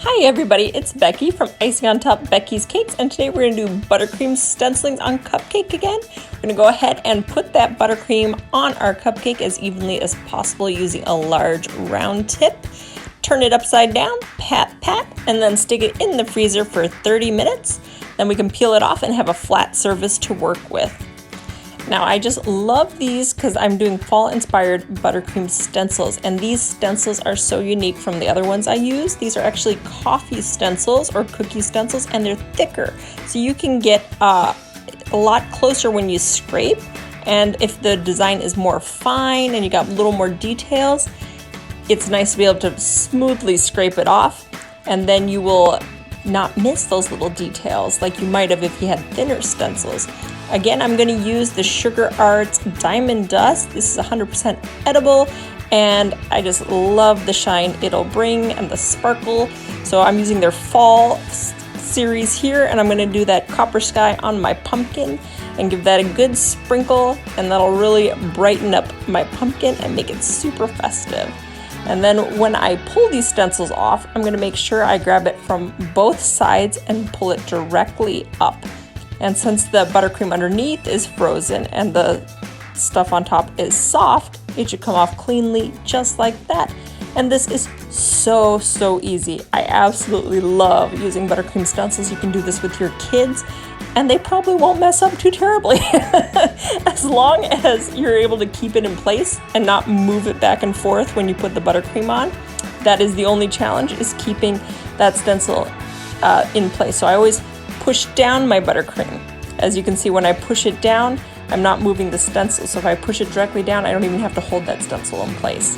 Hi everybody, it's Becky from Icing on Top Becky's Cakes, and today we're going to do buttercream stenciling on cupcake again. We're going to go ahead and put that buttercream on our cupcake as evenly as possible using a large round tip. Turn it upside down, pat, pat, and then stick it in the freezer for 30 minutes. Then we can peel it off and have a flat surface to work with. Now I just love these because I'm doing fall inspired buttercream stencils, and these stencils are so unique from the other ones I use. These are actually coffee stencils or cookie stencils, and they're thicker, so you can get a lot closer when you scrape. And if the design is more fine and you got a little more details, it's nice to be able to smoothly scrape it off, and then you will not miss those little details like you might have if you had thinner stencils. Again, I'm going to use the Sugar Arts Diamond Dust. This is 100% edible, and I just love the shine it'll bring and the sparkle. So I'm using their fall series here, and I'm going to do that copper sky on my pumpkin and give that a good sprinkle, and that'll really brighten up my pumpkin and make it super festive. And then when I pull these stencils off, I'm going to make sure I grab it from both sides and pull it directly up. And since the buttercream underneath is frozen and the stuff on top is soft, it should come off cleanly just like that. And this is so easy. I absolutely love using buttercream stencils. You can do this with your kids, and they probably won't mess up too terribly. As long as you're able to keep it in place and not move it back and forth when you put the buttercream on. That is the only challenge, is keeping that stencil in place. So I always push down my buttercream. As you can see, when I push it down, I'm not moving the stencil. So if I push it directly down, I don't even have to hold that stencil in place.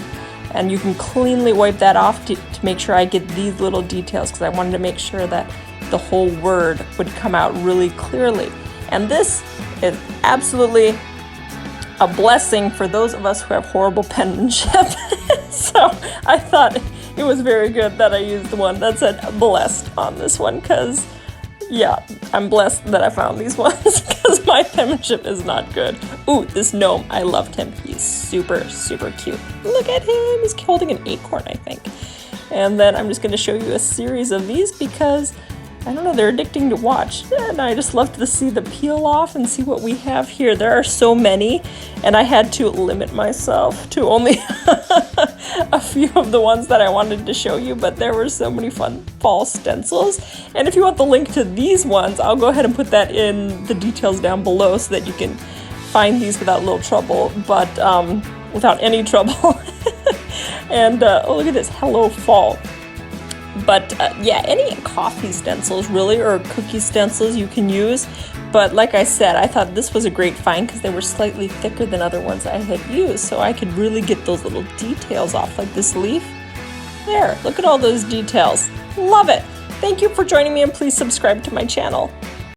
And you can cleanly wipe that off to make sure I get these little details, because I wanted to make sure that the whole word would come out really clearly. And this is absolutely a blessing for those of us who have horrible penmanship. So I thought it was very good that I used the one that said blessed on this one, because yeah, I'm blessed that I found these ones because my penmanship is not good. Ooh, this gnome, I loved him. He's super cute. Look at him, he's holding an acorn, I think. And then I'm just going to show you a series of these because, I don't know, they're addicting to watch. And I just love to see the peel off and see what we have here. There are so many, and I had to limit myself to only a few of the ones that I wanted to show you, but there were so many fun fall stencils. And if you want the link to these ones, I'll go ahead and put that in the details down below so that you can find these without little trouble, but without any trouble. And oh, look at this, hello fall. But yeah, any coffee stencils really, or cookie stencils you can use. But like I said, I thought this was a great find because they were slightly thicker than other ones I had used. So I could really get those little details off, like this leaf. There, look at all those details. Love it. Thank you for joining me, and please subscribe to my channel.